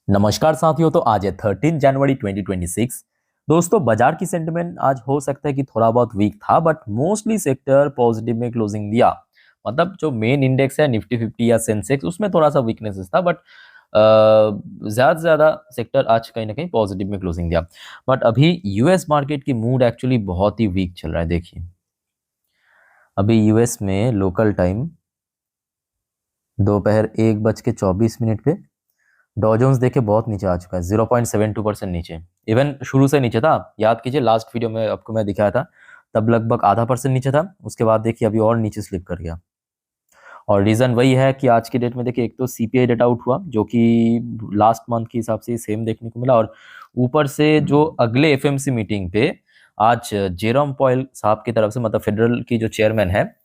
नमस्कार साथियों। तो आज है 13 जनवरी 2026। दोस्तों, बाजार की सेंटिमेंट आज हो सकता है कि थोड़ा बहुत वीक था, बट मोस्टली सेक्टर पॉजिटिव में क्लोजिंग दिया। मतलब जो मेन इंडेक्स है निफ्टी 50 या सेंसेक्स, उसमें थोड़ा सा वीकनेसेस था, बट ज़्यादा से ज़्यादा सेक्टर आज कहीं ना कहीं पॉजिटिव में क्लोजिंग दिया। बट अभी यूएस मार्केट की मूड एक्चुअली बहुत ही वीक चल रहा है। देखिए, अभी यूएस में लोकल टाइम दोपहर 1:24 पे डॉ जोन्स देखिए बहुत नीचे आ चुका है, 0.72% नीचे। इवन शुरू से नीचे था, याद कीजिए लास्ट वीडियो में आपको मैं दिखाया था, तब लगभग आधा परसेंट नीचे था। उसके बाद देखिए अभी और नीचे स्लिप कर गया। और रीज़न वही है कि आज की डेट में देखिए, एक तो सीपीआई डेटा आउट हुआ जो कि लास्ट मंथ के हिसाब से सेम देखने को मिला, और ऊपर से जो अगले एफएमसी मीटिंग पे आज जेरोम पॉयल साहब की तरफ से, मतलब फेडरल की जो चेयरमैन है,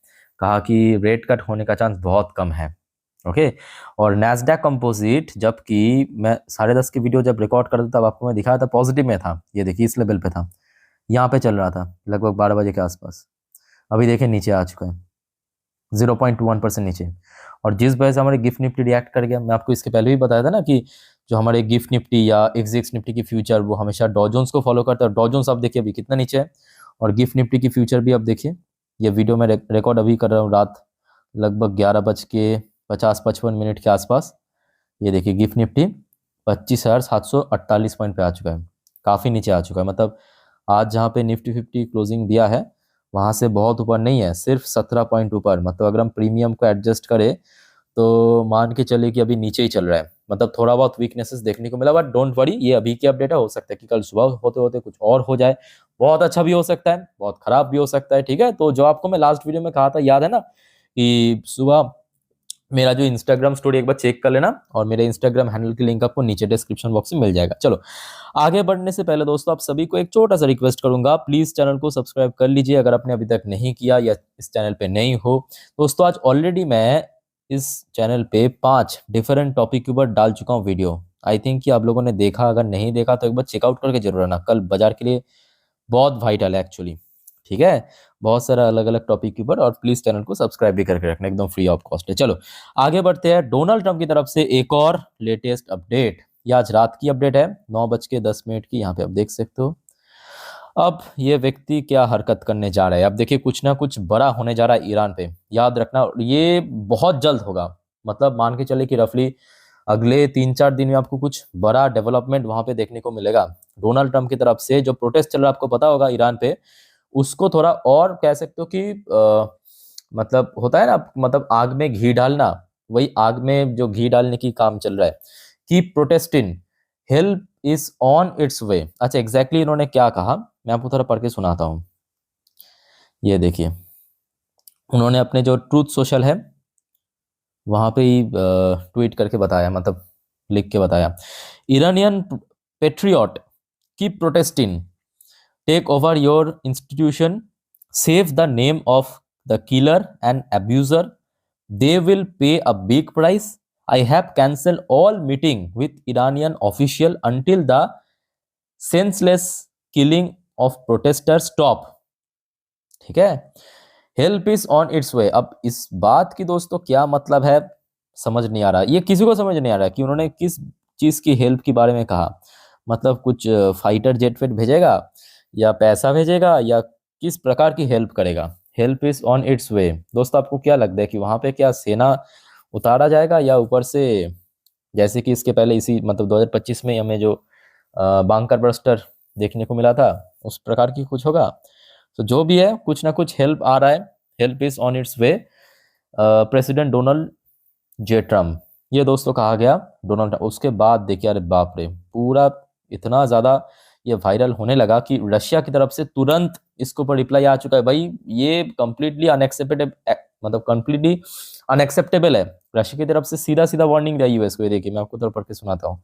कहा कि रेट कट होने का चांस बहुत कम है। ओके। और नैस्डैक कंपोजिट, जबकि मैं 10:30 की वीडियो जब रिकॉर्ड करता था तब आपको मैं दिखाया था पॉजिटिव में था, ये देखिए इस लेवल पे था, यहाँ पे चल रहा था लगभग 12 बजे के आसपास। अभी देखिए नीचे आ चुका है, 0.1% नीचे। और जिस वजह से हमारे गिफ्ट निफ्टी रिएक्ट कर गया, मैं आपको इसके पहले भी बताया था ना कि जो हमारे गिफ्ट निफ्टी या एक्सजेक्स निफ्टी की फ्यूचर वो हमेशा डॉ जोन्स को फॉलो करता है। डॉ जोन्स आप देखिए अभी कितना नीचे है, और गिफ्ट निफ्टी की फ्यूचर भी आप देखिए। ये वीडियो मैं रिकॉर्ड अभी कर रहा हूँ रात लगभग 11:50-55 के आसपास। ये देखिए गिफ्ट निफ्टी 25,748 पॉइंट पे आ चुका है, काफ़ी नीचे आ चुका है। मतलब आज जहाँ पे निफ्टी 50 क्लोजिंग दिया है वहाँ से बहुत ऊपर नहीं है, सिर्फ 17 पॉइंट ऊपर। मतलब अगर हम प्रीमियम को एडजस्ट करें तो मान के चलिए कि अभी नीचे ही चल रहा है। मतलब थोड़ा बहुत वीकनेसेस देखने को मिला, बट डोंट वरी, ये अभी की अपडेट है। हो सकता है कि कल सुबह होते होते कुछ और हो जाए। बहुत अच्छा भी हो सकता है, बहुत खराब भी हो सकता है। ठीक है, तो जो आपको मैं लास्ट वीडियो में कहा था, याद है ना, कि सुबह मेरा जो इंस्टाग्राम स्टोरी एक बार चेक कर लेना, और मेरे इंस्टाग्राम हैंडल की लिंक आपको नीचे डिस्क्रिप्शन बॉक्स में मिल जाएगा। चलो, आगे बढ़ने से पहले दोस्तों, आप सभी को एक छोटा सा रिक्वेस्ट करूंगा, प्लीज चैनल को सब्सक्राइब कर लीजिए अगर आपने अभी तक नहीं किया या इस चैनल पे नहीं हो। दोस्तों, आज ऑलरेडी मैं इस चैनल पे 5 डिफरेंट टॉपिक के ऊपर डाल चुका हूँ वीडियो। आई थिंक कि आप लोगों ने देखा, अगर नहीं देखा तो एक बार चेकआउट करके जरूर आना, कल बाजार के लिए बहुत वाइटल है एक्चुअली। ठीक है, बहुत सारा अलग अलग टॉपिक के ऊपर, और प्लीज चैनल को सब्सक्राइब भी करके रखना, एकदम फ्री ऑफ कॉस्ट है। चलो आगे बढ़ते हैं। डोनाल्ड ट्रंप की तरफ से एक और लेटेस्ट अपडेट, ये आज रात की अपडेट है, 9:10 की, यहाँ पे आप देख सकते हो। अब ये व्यक्ति क्या हरकत करने जा रहा है, अब देखिए कुछ ना कुछ बड़ा होने जा रहा है ईरान पे, याद रखना ये बहुत जल्द होगा। मतलब मान के चले कि रफली अगले 3-4 दिन में आपको कुछ बड़ा डेवलपमेंट वहां पे देखने को मिलेगा। डोनाल्ड ट्रंप की तरफ से जो प्रोटेस्ट चल रहा है, आपको पता होगा ईरान पे, उसको थोड़ा और कह सकते हो कि मतलब होता है ना, मतलब आग में घी डालना, वही आग में जो घी डालने की काम चल रहा है कि protesting help is on its way. अच्छा, एग्जैक्टली इन्होंने क्या कहा मैं आपको थोड़ा पढ़ के सुनाता हूँ। ये देखिए, उन्होंने अपने जो ट्रूथ सोशल है वहां पे ही ट्वीट करके बताया, मतलब लिख के बताया, Iranian patriot keep protesting, take over your institution, save the name of the killer and abuser, they will pay a big price. I have cancelled all meeting with Iranian official until the senseless killing of protesters stop. ठीक है, help is on its वे। अब इस बात की दोस्तों क्या मतलब है समझ नहीं आ रहा, ये किसी को समझ नहीं आ रहा कि उन्होंने किस चीज की हेल्प के बारे में कहा। मतलब कुछ फाइटर जेट वेट भेजेगा, या पैसा भेजेगा, या किस प्रकार की हेल्प करेगा। हेल्प इज ऑन इट्स वे। दोस्तों, आपको क्या लगता है कि वहां पे क्या सेना उतारा जाएगा, या ऊपर से जैसे कि इसके पहले इसी मतलब 2025 में हमें जो बांकर बस्टर देखने को मिला था, उस प्रकार की कुछ होगा। तो जो भी है, कुछ ना कुछ हेल्प आ रहा है, help is on its way. President Donald J Trump, ये दोस्तों कहा गया डोनाल्ड ट्रम्प। उसके बाद देखिए, अरे बाप रे, पूरा इतना ज़्यादा ये वायरल होने लगा कि रशिया की तरफ से तुरंत इसके ऊपर रिप्लाई आ चुका है। भाई ये कंप्लीटली अनएक्सेप्टेबल, मतलब कंप्लीटली अनएक्सेप्टेबल है। रशिया की तरफ से सीधा सीधा वार्निंग दिया यूएस को। ये देखिए, मैं आपको थोड़ा पढ़ के सुनाता हूँ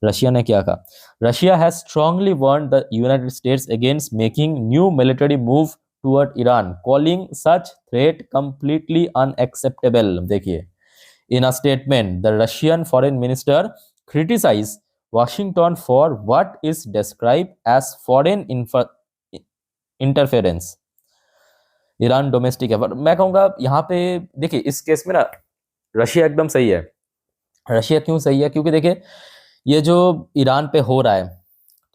रशिया ने क्या कहा। Russia has strongly warned the United States against making new military move toward Iran, calling such threat completely unacceptable. देखिए, in a statement the Russian foreign minister criticise Washington for what is describe as foreign interference Iran domestic effort. मैं कहूंगा यहाँ पे देखिए, इस case में ना Russia एकदम सही है। रशिया क्यों सही है, क्योंकि देखिए ये जो ईरान पे हो रहा है,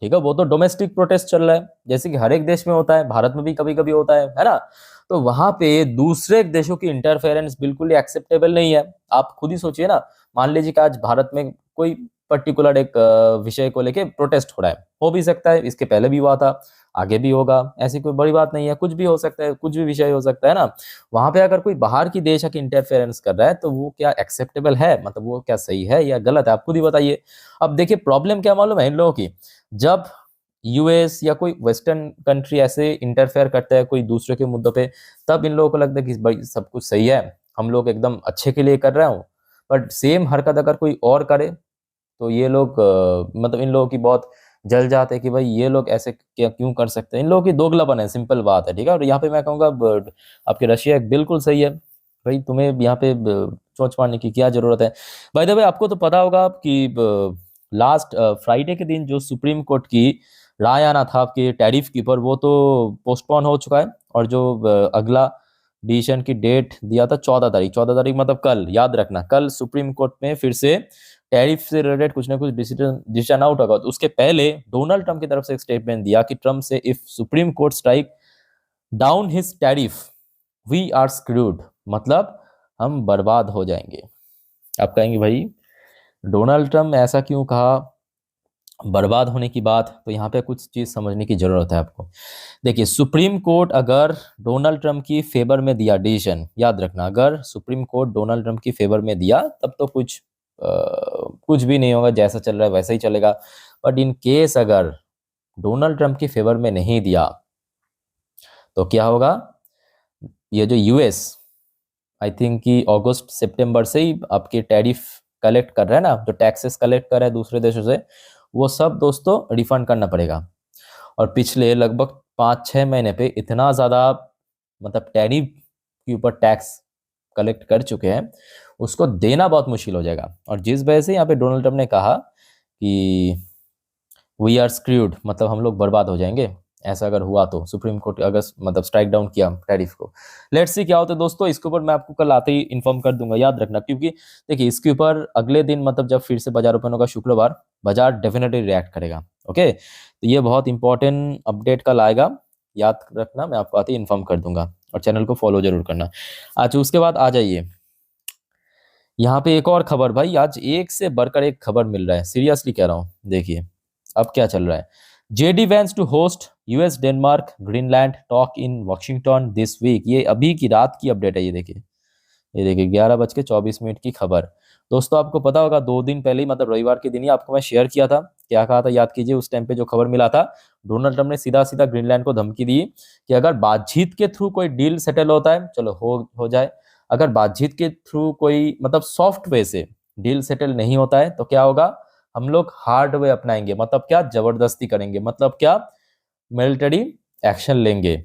ठीक है, वो तो डोमेस्टिक प्रोटेस्ट चल रहा है, जैसे कि हर एक देश में होता है, भारत में भी कभी कभी होता है ना। तो वहां पे दूसरे देशों की इंटरफेरेंस बिल्कुल ही एक्सेप्टेबल नहीं है। आप खुद ही सोचिए ना, मान लीजिए कि आज भारत में कोई पर्टिकुलर एक विषय को लेके प्रोटेस्ट हो रहा है, हो भी सकता है, इसके पहले भी हुआ था, आगे भी होगा, ऐसी कोई बड़ी बात नहीं है, कुछ भी हो सकता है, कुछ भी विषय हो सकता है ना। वहां पे अगर कोई बाहर की देश आके इंटरफेरेंस कर रहा है तो वो क्या एक्सेप्टेबल है, मतलब वो क्या सही है या गलत है, आप खुद ही बताइए। अब देखिए प्रॉब्लम क्या मालूम है इन लोगों की, जब यूएस या कोई वेस्टर्न कंट्री ऐसे इंटरफेयर करता है कोई दूसरे के मुद्दों पे, तब इन लोगों को लगता है कि भाई सब कुछ सही है, हम लोग एकदम अच्छे के लिए कर रहे हो। बट सेम हरकत अगर कोई और करे तो ये लोग मतलब इन लोगों की बहुत जल जाते हैं कि भाई ये लोग ऐसे क्या क्यों कर सकते हैं, इन लोगों की दोगलापन है, सिंपल बात है, ठीक है। और यहाँ पे मैं कहूँगा आपके रशिया बिल्कुल सही है, भाई तुम्हें यहाँ पे चोंच मारने की क्या जरूरत है। बाय द वे आपको तो पता होगा कि लास्ट फ्राइडे के दिन जो सुप्रीम कोर्ट की राय आना था आपके टैरिफ के ऊपर, वो तो पोस्टपोन हो चुका है, और जो अगला डिसीजन की डेट दिया था 14 तारीख, 14 तारीख मतलब कल, याद रखना कल सुप्रीम कोर्ट में फिर से टैरिफ से रिलेटेड कुछ ना कुछ डिसीजन आउट होगा। तो उसके पहले डोनाल्ड ट्रंप की तरफ से एक स्टेटमेंट दिया कि ट्रंप से, if Supreme Court strike down his tariff we are screwed, मतलब हम बर्बाद हो जाएंगे। आप कहेंगे भाई डोनाल्ड ट्रंप ऐसा क्यों कहा, बर्बाद होने की बात, तो यहाँ पे कुछ चीज समझने की जरूरत है आपको। देखिए सुप्रीम कोर्ट अगर डोनाल्ड ट्रंप की फेवर में दिया डिसीजन, याद रखना अगर सुप्रीम कोर्ट डोनाल्ड ट्रंप की फेवर में दिया तब तो कुछ भी नहीं होगा, जैसा चल रहा है वैसा ही चलेगा। बट इन केस अगर डोनाल्ड ट्रंप की फेवर में नहीं दिया तो क्या होगा, ये जो यूएस आई थिंक कि अगस्त सितंबर से ही आपके टैरिफ कलेक्ट कर रहा है ना, जो टैक्सेस कलेक्ट कर रहा है दूसरे देशों से, वो सब दोस्तों रिफंड करना पड़ेगा। और पिछले लगभग 5-6 महीने पे इतना ज़्यादा मतलब टैरिफ के ऊपर टैक्स कलेक्ट कर चुके हैं, उसको देना बहुत मुश्किल हो जाएगा। और जिस वजह से यहाँ पे डोनाल्ड ट्रंप ने कहा कि वी आर स्क्रूड, मतलब हम लोग बर्बाद हो जाएंगे, ऐसा अगर हुआ तो सुप्रीम कोर्ट अगर मतलब स्ट्राइक डाउन किया टैरिफ को। लेट्स सी क्या होता है दोस्तों, इसके ऊपर मैं आपको कल आते ही इन्फॉर्म कर दूंगा, याद रखना, क्योंकि देखिए इसके ऊपर अगले दिन मतलब जब फिर से बाजार ओपन होगा शुक्रवार, बाजार डेफिनेटली रिएक्ट करेगा। ओके, तो ये बहुत इंपॉर्टेंट अपडेट कल आएगा, याद रखना, मैं आपको आते ही इन्फॉर्म कर दूंगा, और चैनल को फॉलो जरूर करना। अच्छा उसके बाद आ जाइए यहाँ पे एक और खबर, भाई आज एक से बढ़कर एक खबर मिल रहा है, सीरियसली कह रहा हूँ। देखिए अब क्या चल रहा है, JD Vance to host US Denmark Greenland talk in Washington this week, ये अभी की रात की अपडेट है। ये देखिए 11:24 की खबर। दोस्तों आपको पता होगा 2 दिन पहले ही, मतलब रविवार के दिन ही आपको मैं शेयर किया था, क्या कहा था याद कीजिए, उस टाइम पे जो खबर मिला था, डोनाल्ड ट्रंप ने सीधा सीधा ग्रीनलैंड को धमकी दी कि अगर बातचीत के थ्रू कोई डील सेटल होता है, चलो हो जाए, अगर बातचीत के थ्रू कोई मतलब सॉफ्ट वे से डील सेटल नहीं होता है तो क्या होगा, हम लोग हार्ड वे अपनाएंगे, मतलब क्या जबरदस्ती करेंगे, मतलब क्या मिलिट्री एक्शन लेंगे।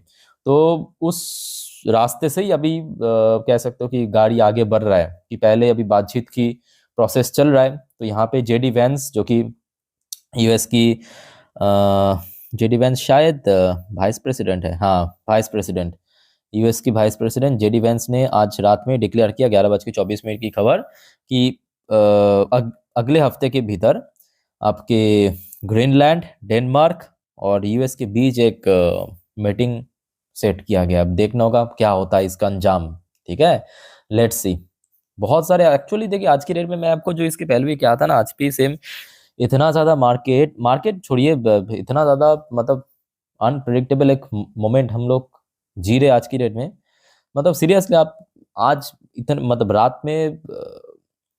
तो उस रास्ते से ही अभी कह सकते हो कि गाड़ी आगे बढ़ रहा है, कि पहले अभी बातचीत की प्रोसेस चल रहा है। तो यहाँ पे जेडी वैंस जो कि यूएस की जेडी वैंस शायद वाइस प्रेसिडेंट है, हाँ वाइस प्रेसिडेंट, यूएस की वाइस प्रेसिडेंट जेडी वैंस ने आज रात में डिक्लेयर किया, 11:24 की खबर, कि अगले हफ्ते के भीतर आपके ग्रीनलैंड, डेनमार्क और यूएस के बीच एक मीटिंग सेट किया गया। अब देखना होगा क्या होता है इसका अंजाम, ठीक है, लेट्स सी। बहुत सारे एक्चुअली देखिए आज की डेट में, मैं आपको जो इसके पहले भी क्या था ना, आज भी सेम, इतना ज़्यादा मार्केट मार्केट छोड़िए, इतना ज़्यादा मतलब अनप्रिडिक्टेबल एक मोमेंट हम लोग जी रहे आज की डेट में, मतलब सीरियसली आप आज इतने मतलब रात में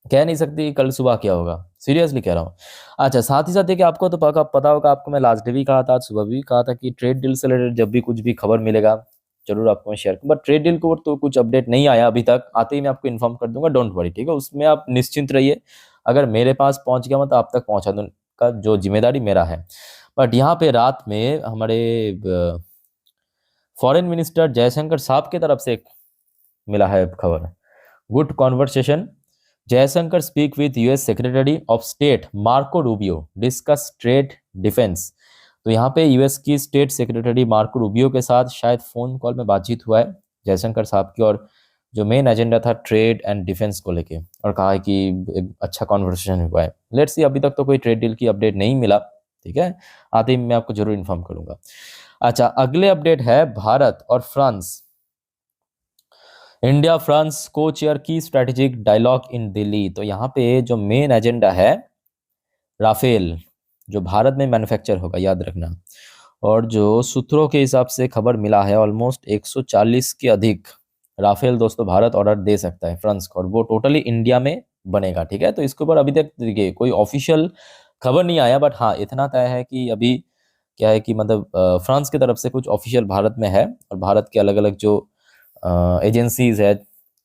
कह नहीं सकती कल सुबह क्या होगा, सीरियसली कह रहा हूँ। अच्छा साथ ही साथ देखिए आपको तो पता होगा, आपको मैं लास्ट डे भी कहा था, आज सुबह भी कहा था कि ट्रेड डील से रिलेटेड जब भी कुछ भी खबर मिलेगा जरूर आपको मैं शेयर करूँ, बट ट्रेड डील को तो कुछ अपडेट नहीं आया अभी तक, आते ही मैं आपको इन्फॉर्म कर दूंगा, डोंट वरी, ठीक है, उसमें आप निश्चिंत रहिए, अगर मेरे पास पहुंच गया तो आप तक पहुंचा दूँ का जो जिम्मेदारी मेरा है। बट यहाँ पे रात में हमारे फॉरेन मिनिस्टर जयशंकर साहब की तरफ से एक मिला है खबर, good conversation, Jaishankar speak with US secretary of state Marco Rubio discuss trade defence. तो यहाँ पे यूएस की स्टेट सेक्रेटरी मार्को रूबियो के साथ शायद फोन कॉल में बातचीत हुआ है जयशंकर साहब की और जो मेन एजेंडा था ट्रेड एंड डिफेंस को लेके, और कहा है कि एक अच्छा कॉन्वर्सेशन हुआ है। लेट्स सी, अभी तक तो कोई ट्रेड डील की अपडेट नहीं मिला, ठीक है, आते ही मैं आपको जरूर इन्फॉर्म करूंगा। अच्छा, अगले अपडेट है भारत और फ्रांस। इंडिया फ्रांस को चेयर की स्ट्रेटेजिक डायलॉग इन दिल्ली। तो यहाँ पे जो मेन एजेंडा है, राफेल जो भारत में मैन्युफैक्चर होगा, याद रखना। और जो सूत्रों के हिसाब से खबर मिला है, ऑलमोस्ट 140 के अधिक राफेल दोस्तों भारत ऑर्डर दे सकता है फ्रांस को, और वो टोटली इंडिया में बनेगा, ठीक है। तो इसके ऊपर अभी तक देखिए कोई ऑफिशियल खबर नहीं आया, बट हाँ इतना तय है कि अभी क्या है कि मतलब फ्रांस की तरफ से कुछ ऑफिशियल भारत में है, और भारत के अलग अलग जो एजेंसीज है,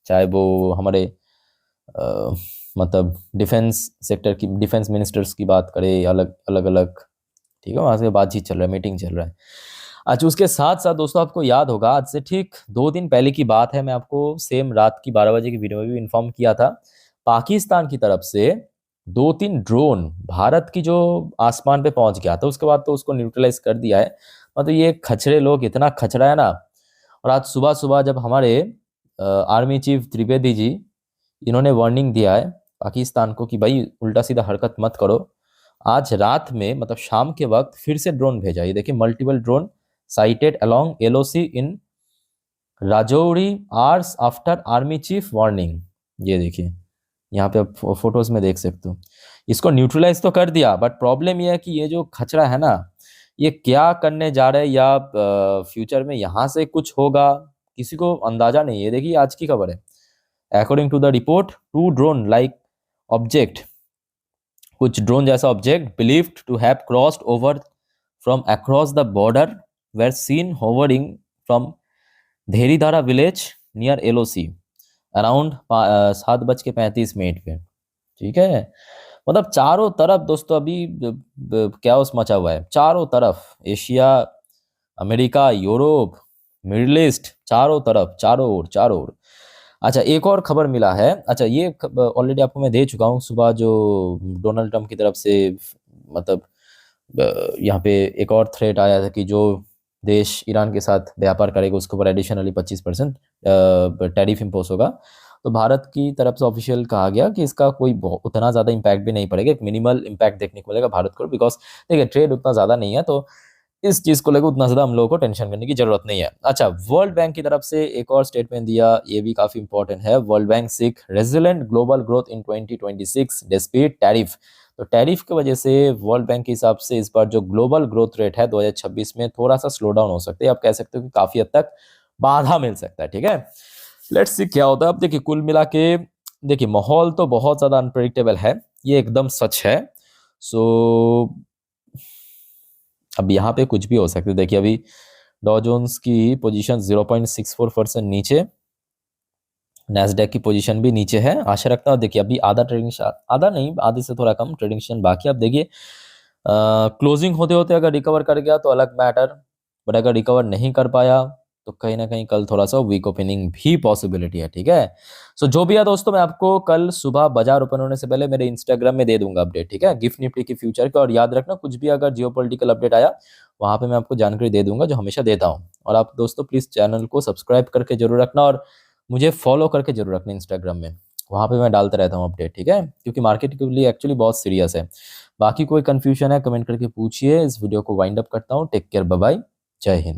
चाहे वो हमारे अ, मतलब डिफेंस सेक्टर की, डिफेंस मिनिस्टर्स की बात करें, अलग अलग अलग, ठीक है, वहाँ से बातचीत चल रहा है, मीटिंग चल रहा है। अच्छा, उसके साथ साथ दोस्तों आपको याद होगा, आज से ठीक 2 दिन पहले की बात है, मैं आपको सेम रात की 12 बजे की वीडियो में भी इन्फॉर्म किया था, पाकिस्तान की तरफ से 2-3 ड्रोन भारत की जो आसमान पे पहुंच गया था, उसके बाद तो उसको न्यूट्रलाइज कर दिया है। मतलब ये खचरे लोग इतना खचरा है ना। और आज सुबह सुबह जब हमारे आर्मी चीफ त्रिवेदी जी, इन्होंने वार्निंग दिया है पाकिस्तान को कि भाई उल्टा सीधा हरकत मत करो, आज रात में मतलब शाम के वक्त फिर से ड्रोन भेजा। ये देखिए, multiple drone sighted along LOC in Rajouri hours after army chief warning. ये देखिए, यहाँ पे आप फोटोज में देख सकते हो। इसको न्यूट्रलाइज तो कर दिया, बट प्रॉब्लम ये है कि ये जो खचरा है ना, ये क्या करने जा रहे हैं, या फ्यूचर में यहाँ से कुछ होगा, किसी को अंदाजा नहीं है। देखिए आज की खबर है, according to the report, 2 drone like object, कुछ ड्रोन जैसा object believed to have crossed over from across the border were seen hovering from Dheridhara village near LOC around 7:35 पे, ठीक है। मतलब चारों तरफ दोस्तों अभी क्या उस मचा हुआ है, चारों तरफ Asia, America, Europe, middle east, चारों तरफ, चारों ओर, चारों ओर। अच्छा, एक और खबर मिला है। अच्छा, ये ऑलरेडी आपको मैं दे चुका हूँ सुबह, जो डोनाल्ड ट्रम्प की तरफ से मतलब यहाँ पे एक और थ्रेट आया था कि जो देश ईरान के साथ व्यापार करेगा उसके ऊपर एडिशनली 25% टैरिफ इम्पोज होगा। तो भारत की तरफ से ऑफिशियल कहा गया कि इसका कोई उतना ज़्यादा इम्पैक्ट भी नहीं पड़ेगा, एक मिनिमल इम्पैक्ट देखने को मिलेगा भारत को, बिकॉज देखिए ट्रेड उतना ज़्यादा नहीं है, तो इस चीज़ को लेकर उतना ज़्यादा हम लोगों को टेंशन करने की जरूरत नहीं है। अच्छा, वर्ल्ड बैंक की तरफ से एक और स्टेटमेंट दिया, ये भी काफ़ी इंपॉर्टेंट है। World Bank seek resilient global growth in 2026 despite tariff. तो टैरिफ की वजह से वर्ल्ड बैंक के हिसाब से इस बार जो ग्लोबल ग्रोथ रेट है 2026 में थोड़ा सा स्लो डाउन हो सकता है, आप कह सकते हो कि काफ़ी हद तक बाधा मिल सकता है, ठीक है। लेट्स सी क्या होता है। अब देखिए, कुल मिला के देखिए माहौल तो बहुत ज़्यादा अनप्रेडिक्टेबल है, ये एकदम सच है। सो अब यहाँ पे कुछ भी हो सकता है। देखिए अभी डॉ जोन्स की पोजीशन 0.64% नीचे, नैस्डैक की पोजीशन भी नीचे है। आशा रखता हूँ, देखिए अभी आधा ट्रेडिंग, आधा नहीं, आधे से थोड़ा कम ट्रेडिंग सेशन बाकी। अब देखिए क्लोजिंग होते होते अगर रिकवर कर गया तो अलग मैटर, बट अगर रिकवर नहीं कर पाया तो कहीं ना कहीं कल थोड़ा सा वीक ओपनिंग भी पॉसिबिलिटी है, ठीक है। सो जो भी है दोस्तों, मैं आपको कल सुबह बाजार ओपन होने से पहले मेरे इंस्टाग्राम में दे दूंगा अपडेट, ठीक है, गिफ्ट निफ्टी की फ्यूचर का। और याद रखना, कुछ भी अगर जियोपॉलिटिकल अपडेट आया वहां पे मैं आपको जानकारी दे दूंगा, जो हमेशा देता हूँ। और आप दोस्तों प्लीज चैनल को सब्सक्राइब करके जरूर रखना, और मुझे फॉलो करके जरूर रखना इंस्टाग्राम में, वहाँ पे मैं डालता रहता हूँ अपडेट, ठीक है, क्योंकि मार्केट के लिए एक्चुअली बहुत सीरियस है। बाकी कोई कंफ्यूजन है कमेंट करके पूछिए। इस वीडियो को वाइंड अप करता हूँ। टेक केयर, बाय बाय, जय हिंद।